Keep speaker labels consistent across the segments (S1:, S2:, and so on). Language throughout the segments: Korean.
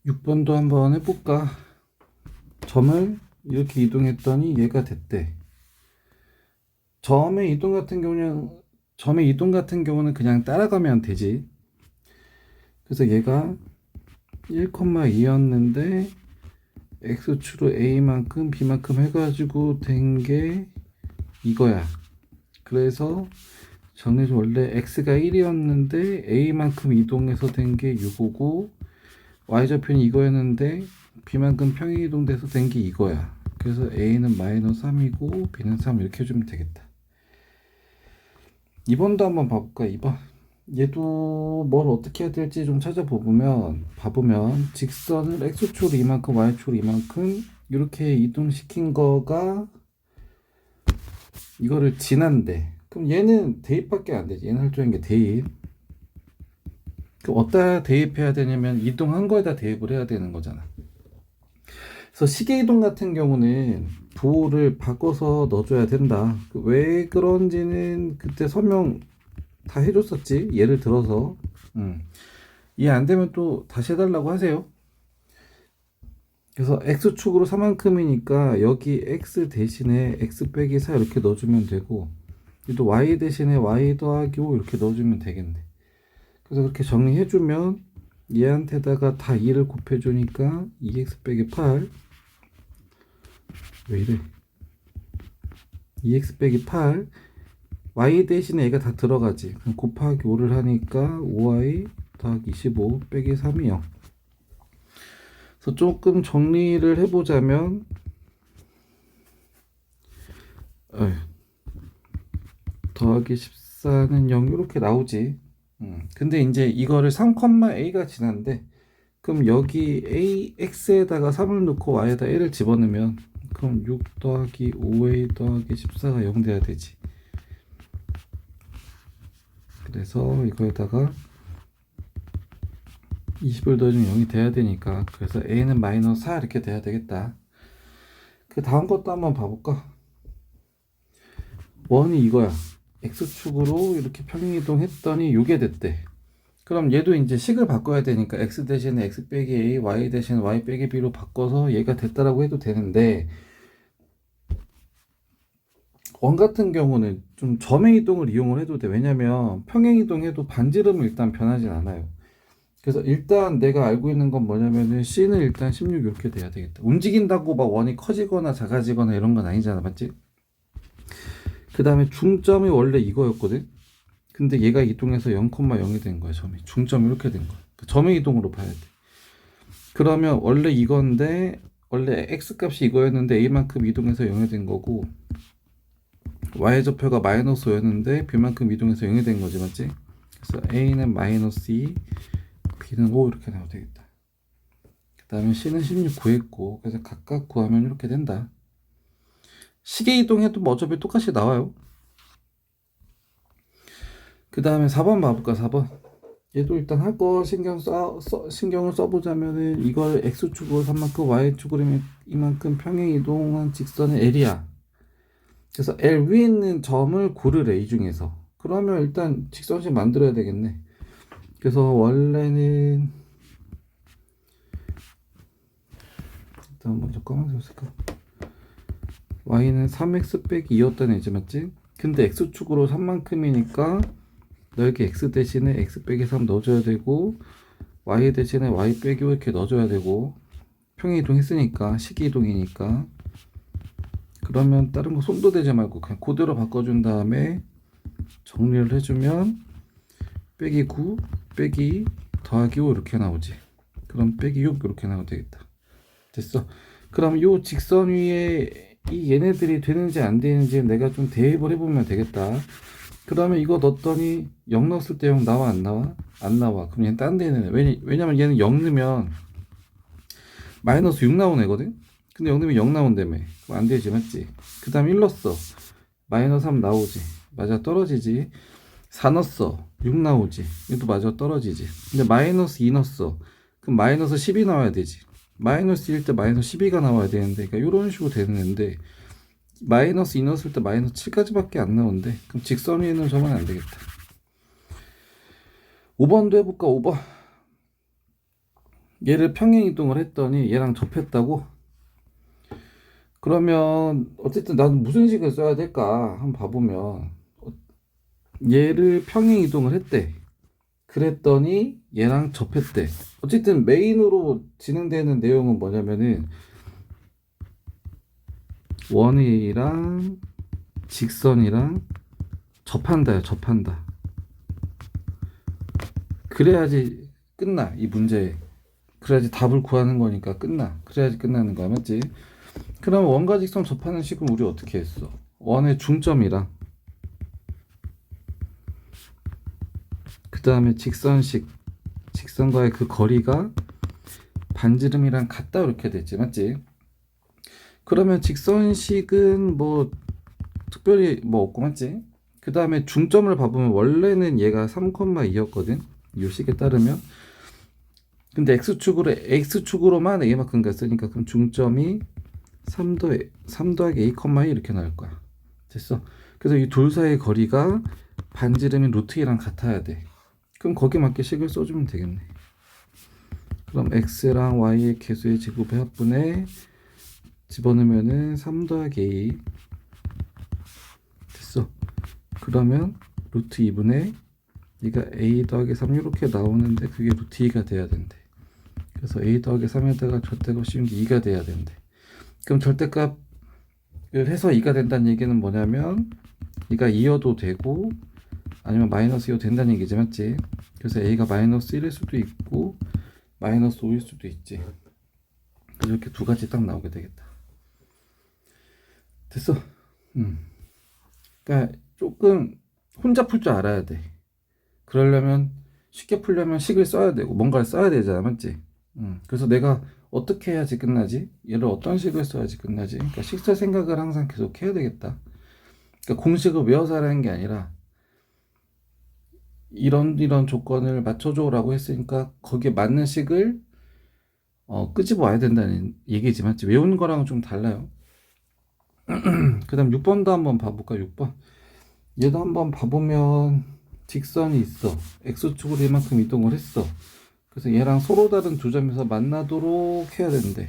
S1: 6번도 한번 해볼까? 점을 이렇게 이동했더니 얘가 됐대. 점의 이동 같은 경우는 그냥 따라가면 되지. 그래서 얘가 1,2였는데 x축으로 a만큼 b만큼 해가지고 된 게 이거야. 그래서 정리해서 원래 x가 1이었는데 a만큼 이동해서 된 게 6이고 y좌표는 이거였는데 b만큼 평행 이동돼서 된 게 이거야. 그래서 a는 마이너스 3이고 b는 3 이렇게 해주면 되겠다. 2번도 한번 봐볼까? 2번. 얘도 뭘 어떻게 해야 될지 좀 봐보면 직선을 x축으로 이만큼 y축으로 이만큼 이렇게 이동시킨 거가 이거를 지난대. 그럼 얘는 대입밖에 안 되지. 얘는 할 줄 아는 게 대입. 그럼 어디다 대입해야 되냐면 이동한 거에다 대입을 해야 되는 거잖아. 그래서 시계 이동 같은 경우는 부호를 바꿔서 넣어줘야 된다. 왜 그런지는 그때 설명 다 해줬었지. 예를 들어서 이해 안 되면 또 다시 해달라고 하세요. 그래서 x축으로 4만큼이니까 여기 x 대신에 x 빼기 4 이렇게 넣어주면 되고, 또 y 대신에 y 더하기 5 이렇게 넣어주면 되겠네. 그래서 그렇게 정리해주면 얘한테다가 다 2를 곱해주니까 2x 빼기 8. 왜 이래? 2x 빼기 8. y 대신에 얘가 다 들어가지. 그럼 곱하기 5를 하니까 5y 더하기 25 빼기 3이 0. 그래서 조금 정리를 해보자면 더하기 14는 0 이렇게 나오지. 근데 이제 이거를 3,a가 지난데, 그럼 여기 x에다가 3을 넣고 y에다 1을 집어넣으면 그럼 6 더하기 5a 더하기 14가 0 돼야 되지. 그래서 이거에다가 20을 넣어주면 0이 돼야 되니까, 그래서 a는 마이너스 4 이렇게 돼야 되겠다. 그 다음 것도 한번 봐볼까? 원이 이거야. x축으로 이렇게 평행이동 했더니 6이 됐대. 그럼 얘도 이제 식을 바꿔야 되니까 x 대신에 x 빼기 a, y 대신에 y 빼기 b로 바꿔서 얘가 됐다라고 해도 되는데, 원 같은 경우는 좀 점의 이동을 이용을 해도 돼. 왜냐면 평행 이동해도 반지름은 일단 변하진 않아요. 그래서 일단 내가 알고 있는 건 뭐냐면은 c는 일단 16 이렇게 돼야 되겠다. 움직인다고 막 원이 커지거나 작아지거나 이런 건 아니잖아, 맞지? 그 다음에 중점이 원래 이거였거든. 근데 얘가 이동해서 0,0이 된 거야. 중점이 이렇게 된 거야. 점의 이동으로 봐야 돼. 그러면 원래 이건데, 원래 x 값이 이거였는데 a만큼 이동해서 0이 된 거고, y좌표가 마이너스 5였는데 b만큼 이동해서 0이 된 거지, 맞지? 그래서 a는 마이너스 2, b는 5 이렇게 나와도 되겠다. 그 다음에 c는 16 구했고, 그래서 각각 구하면 이렇게 된다. 시계 이동해도 뭐 어차피 똑같이 나와요. 그 다음에 4번 봐볼까? 4번. 얘도 일단 할 거 신경을 써보자면은 이걸 x축으로 3만큼 y축으로 이만큼 평행 이동한 직선의 l이야. 그래서 L 위에 있는 점을 고르래, 이 중에서. 그러면 일단 직선식 만들어야 되겠네. 그래서 원래는 일단 먼저 검은색 쓸까? y는 3x 빼기 2였던 애지, 맞지? 근데 x축으로 3만큼이니까 여기 x 대신에 x 빼기 3 넣어줘야 되고, y 대신에 y 빼기 5 이렇게 넣어줘야 되고, 평행 이동했으니까 식이 이동이니까. 그러면 다른 거 손도 대지 말고 그냥 그대로 바꿔준 다음에 정리를 해주면 빼기 9 빼기 더하기 5 이렇게 나오지. 그럼 빼기 6 이렇게 나오면 되겠다. 됐어. 그럼 요 직선 위에 이 얘네들이 되는지 안 되는지 내가 좀 대입을 해보면 되겠다. 그러면 이거 넣었더니 0 넣었을 때 0 나와 안 나와? 안 나와. 그럼 얘는 딴 데는 왜냐면 얘는 0 넣으면 마이너스 6 나오는 애거든. 근데 0 넣으면 0 나온다며. 그럼 안 되지, 맞지? 그 다음 1 넣었어. 마이너스 3 나오지. 맞아, 떨어지지. 4 넣었어. 6 나오지. 이것도 맞아, 떨어지지. 근데 마이너스 2 넣었어. 그럼 마이너스 10이 나와야 되지. 마이너스 1때 마이너스 12가 나와야 되는데, 그러니까 이런 식으로 되는 애인데, 마이너스 2 넣었을 때 마이너스 7까지밖에 안 나오는데, 그럼 직선 위에 있는 점은 안 되겠다. 5번도 해볼까? 5번. 얘를 평행 이동을 했더니 얘랑 접했다고? 그러면 어쨌든 나는 무슨 식을 써야 될까 한번 봐보면, 얘를 평행 이동을 했대. 그랬더니 얘랑 접했대. 어쨌든 메인으로 진행되는 내용은 뭐냐면은 원이랑 직선이랑 접한다요. 접한다. 그래야지 끝나 이 문제. 그래야지 답을 구하는 거니까 끝나. 그래야지 끝나는 거야, 맞지? 그럼 원과 직선 접하는 식은 우리 어떻게 했어? 원의 중점이랑 그 다음에 직선식, 직선과의 그 거리가 반지름이랑 같다 이렇게 됐지, 맞지? 그러면 직선식은 뭐 특별히 뭐 없고, 맞지? 그 다음에 중점을 봐보면 원래는 얘가 3,2였거든 이 식에 따르면. 근데 x축으로만 a만큼 갔으니까 그럼 중점이 3 더하기 a, A 이렇게 나올 거야. 됐어. 그래서 이 둘 사이의 거리가 반지름인 루트 2랑 같아야 돼. 그럼 거기에 맞게 식을 써주면 되겠네. 그럼 x랑 y의 개수의 제곱의 합분에 집어넣으면은 3 더하기 a. 됐어. 그러면 루트 2분의 얘가 a 더하기 3 이렇게 나오는데 그게 루트 2가 돼야 된대. 그래서 a 더하기 3에다가 절대값 씌운 게 2가 돼야 된대. 그럼 절대값을 해서 2가 된다는 얘기는 뭐냐면 얘가 2여도 되고 아니면 마이너스 2여도 된다는 얘기지, 맞지? 그래서 a가 마이너스 1일 수도 있고 마이너스 5일 수도 있지. 그래서 이렇게 두 가지 딱 나오게 되겠다. 됐어. 그러니까 조금 혼자 풀 줄 알아야 돼. 그러려면 쉽게 풀려면 식을 써야 되고 뭔가를 써야 되잖아, 맞지? 그래서 내가 어떻게 해야지 끝나지? 얘를 어떤 식을 써야지 끝나지? 그러니까 식사 생각을 항상 계속 해야 되겠다. 그러니까 공식을 외워서 하라는 게 아니라 이런 조건을 맞춰줘라고 했으니까 거기에 맞는 식을 끄집어 와야 된다는 얘기지, 맞지? 외우는 거랑은 좀 달라요. 그 다음 6번도 한번 봐볼까? 6번 얘도 한번 봐보면 직선이 있어. x축으로 이만큼 이동을 했어. 그래서 얘랑 서로 다른 두 점에서 만나도록 해야 되는데,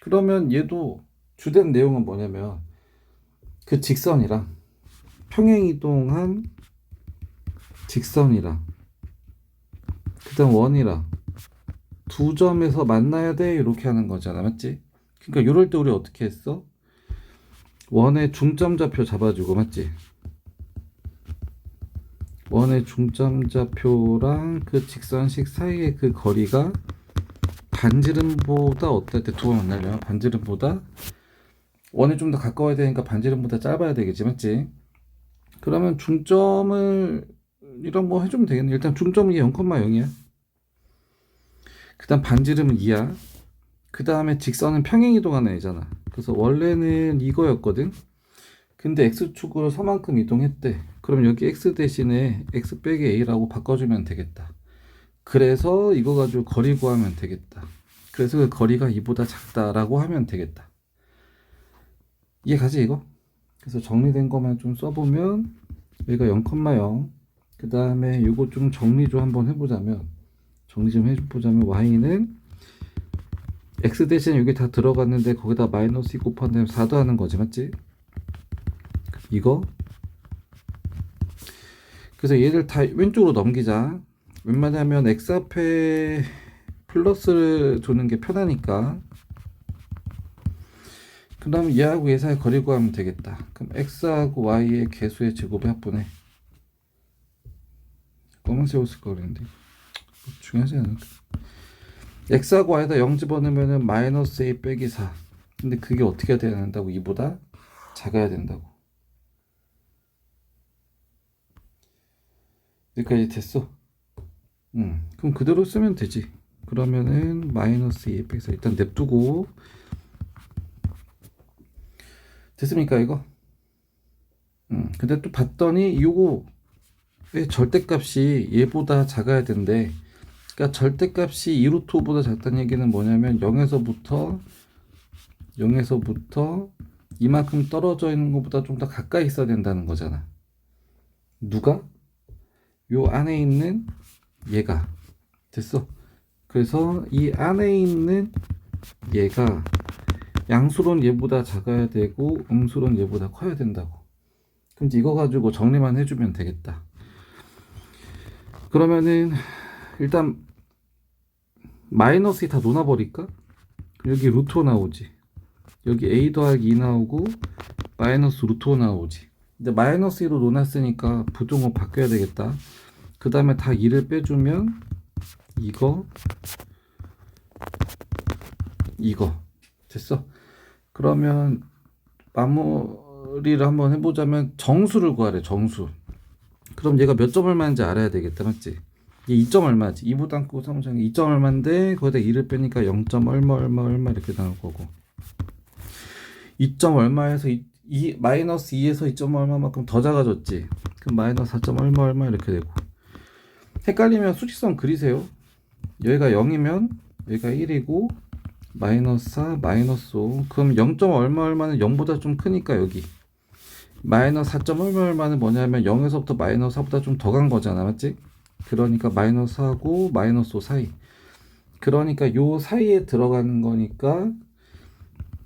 S1: 그러면 얘도 주된 내용은 뭐냐면 그 직선이랑 평행 이동한 직선이랑 그 다음 원이랑 두 점에서 만나야 돼 이렇게 하는 거잖아, 맞지? 그러니까 이럴 때 우리 어떻게 했어? 원의 중점 좌표 잡아주고, 맞지? 원의 중점 좌표랑 그 직선식 사이의 그 거리가 반지름보다 어떨 때 두 번 만나려면 반지름보다 원에 좀 더 가까워야 되니까 반지름보다 짧아야 되겠지, 맞지? 그러면 중점을 이런 뭐 해주면 되겠네. 일단 중점은 0,0이야. 그 다음 반지름은 2야. 그 다음에 직선은 평행 이동하는 애잖아. 그래서 원래는 이거였거든. 근데 x축으로 4만큼 이동했대. 그럼 여기 x 대신에 x 빼기 a라고 바꿔주면 되겠다. 그래서 이거 가지고 거리 구하면 되겠다. 그래서 그 거리가 2보다 작다라고 하면 되겠다. 이해가지 이거? 그래서 정리된 것만 좀 써보면 여기가 0,0. 그 다음에 이거 좀 정리 좀 한번 해보자면 y는 x 대신 여기 다 들어갔는데 거기다 마이너스 2 곱한다면 4도 하는 거지, 맞지? 이거. 그래서 얘를 다 왼쪽으로 넘기자. 웬만하면 x 앞에 플러스를 두는 게 편하니까. 그 다음 얘하고 얘 사이 거리 구하면 되겠다. 그럼 x하고 y의 개수의 제곱의 합분에 검은색 옷을 거리는데 중요하지 않을까? x하고 y에다 0 집어넣으면 마이너스 a 빼기 4. 근데 그게 어떻게 돼야 된다고? 2보다 작아야 된다고. 여기까지 됐어. 그럼 그대로 쓰면 되지. 그러면은 마이너스 2 빼기 4 일단 냅두고. 됐습니까 이거? 근데 또 봤더니 요거의 절대값이 얘보다 작아야 된대. 그러니까 절대값이 2루트 5보다 작다는 얘기는 뭐냐면 0에서부터 이만큼 떨어져 있는 것보다 좀 더 가까이 있어야 된다는 거잖아. 누가? 요 안에 있는 얘가. 됐어. 그래서 이 안에 있는 얘가 양수론 얘보다 작아야 되고 음수론 얘보다 커야 된다고. 그럼 이거 가지고 정리만 해주면 되겠다. 그러면은 일단 마이너스 다 놓아버릴까? 여기 루트 5 나오지. 여기 a 더하기 2 나오고 마이너스 루트 5 나오지. 이제 마이너스 2로 놓았으니까 부등호 바뀌어야 되겠다. 그 다음에 다 2를 빼주면 이거 됐어. 그러면 마무리를 한번 해보자면 정수를 구하래. 정수. 그럼 얘가 몇 점 얼마인지 알아야 되겠다. 맞지? 얘 2점 얼마지? 2부담고 3점 2점 얼마인데 거기다 2를 빼니까 0점 얼마 이렇게 나올 거고, 2점 얼마에서 마이너스 2에서 2점 얼마만큼 더 작아졌지. 그럼 마이너스 4점 얼마 이렇게 되고. 헷갈리면 수직선 그리세요. 여기가 0이면 여기가 1이고 마이너스 4 마이너스 5. 그럼 0점 얼마는 0보다 좀 크니까 여기 마이너스 4점 얼마는 뭐냐면 0에서부터 마이너스 4보다 좀 더 간 거잖아. 맞지? 그러니까 마이너스 4하고 마이너스 5 사이. 그러니까 요 사이에 들어가는 거니까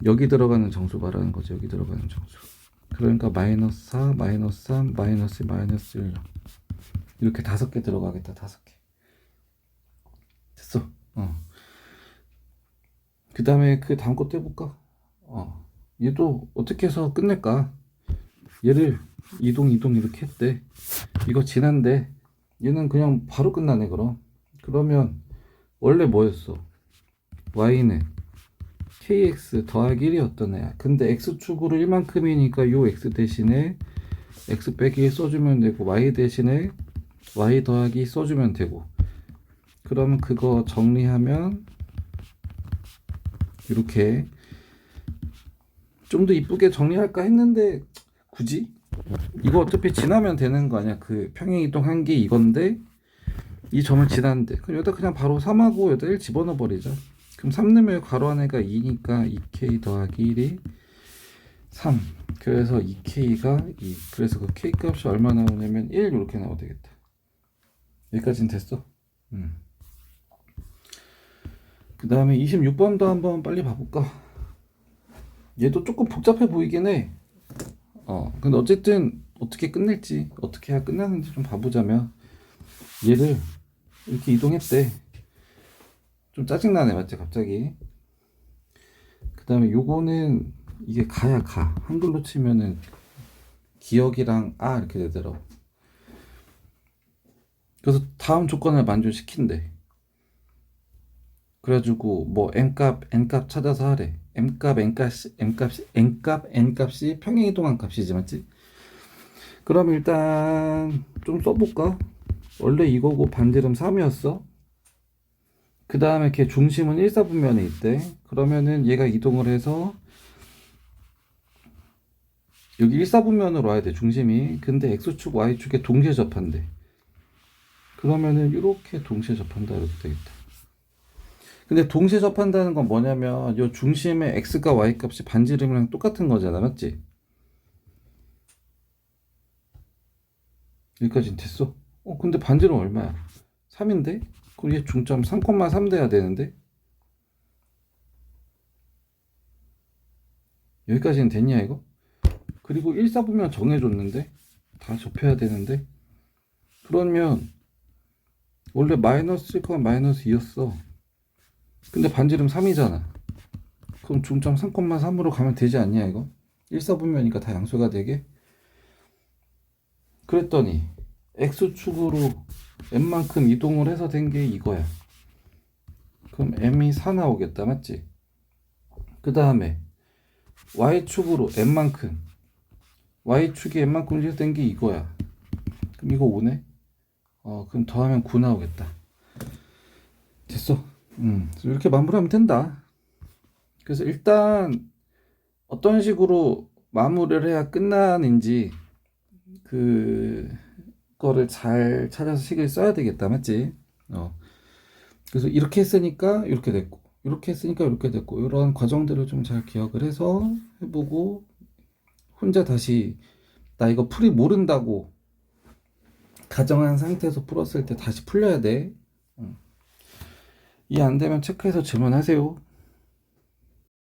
S1: 여기 들어가는 정수 말하는 거죠. 여기 들어가는 정수. 그러니까 마이너스 4 마이너스 3 마이너스 마이너스 1 이렇게 5개 들어가겠다. 5개. 됐어. 그 다음에 그 다음 것도 해볼까? 얘도 어떻게 해서 끝낼까? 얘를 이동 이렇게 했대. 이거 지난데 얘는 그냥 바로 끝나네. 그러면 원래 뭐였어? y는 kx 더하기 1이었던 애야. 근데 x축으로 1만큼이니까 요 x 대신에 x 빼기 1 써주면 되고 y 대신에 y 더하기 써주면 되고. 그러면 그거 정리하면 이렇게 좀 더 이쁘게 정리할까 했는데 굳이? 이거 어차피 지나면 되는 거 아니야. 그 평행이동 한 게 이건데 이 점을 지났는데 그럼 여기다 그냥 바로 3하고 여기다 1 집어넣어 버리자. 그럼 3 넣으면 가로 안에가 2니까 2k 더하기 1이 3. 그래서 2k가 2. 그래서 그 k 값이 얼마 나오냐면 1 이렇게 나오면 되겠다. 여기까지는 됐어. 그 다음에 26번도 한번 빨리 봐볼까? 얘도 조금 복잡해 보이긴 해. 근데 어쨌든 어떻게 끝낼지, 어떻게 해야 끝나는지 좀 봐보자면, 얘를 이렇게 이동했대. 좀 짜증나네, 맞지? 갑자기. 그 다음에 요거는 이게 가야 가. 한글로 치면은 기억이랑 이렇게 되더라고. 그래서 다음 조건을 만족시킨대. 그래가지고 뭐 n값 찾아서 하래. n값이 평행이동한 값이지. 맞지? 그럼 일단 좀 써볼까? 원래 이거고 반지름 3이었어. 그 다음에 걔 중심은 1사분면에 있대. 그러면은 얘가 이동을 해서 여기 1사분면으로 와야 돼, 중심이. 근데 x축 y축에 동시에 접한대. 그러면은 이렇게 동시에 접한다 이렇게 되겠다. 근데 동시에 접한다는 건 뭐냐면 이 중심의 x과 y 값이 반지름이랑 똑같은 거잖아. 맞지? 여기까지는 됐어. 근데 반지름 얼마야? 3인데? 그럼 얘 중점 3,3 돼야 되는데? 여기까지는 됐냐 이거? 그리고 1사분면 정해줬는데? 다 접해야 되는데? 그러면 원래 마이너스 1, 마이너스 2였어. 근데 반지름 3이잖아. 그럼 중점 3,3으로 가면 되지 않냐 이거? 1사분면이니까 다 양수가 되게? 그랬더니 x축으로 m만큼 이동을 해서 된 게 이거야. 그럼 m이 4 나오겠다. 맞지? 그 다음에 y축으로 m만큼, y축이 m만큼 해서 된 게 이거야. 그럼 이거 5네? 그럼 더하면 9 나오겠다. 됐어. 이렇게 마무리하면 된다. 그래서 일단 어떤 식으로 마무리를 해야 끝나는지 그거를 잘 찾아서 식을 써야 되겠다. 맞지? 그래서 이렇게 했으니까 이렇게 됐고, 이렇게 했으니까 이렇게 됐고, 이런 과정들을 좀 잘 기억을 해서 해보고, 혼자 다시 나 이거 풀이 모른다고 가정한 상태에서 풀었을 때 다시 풀려야 돼. 이해 안 되면 체크해서 질문하세요.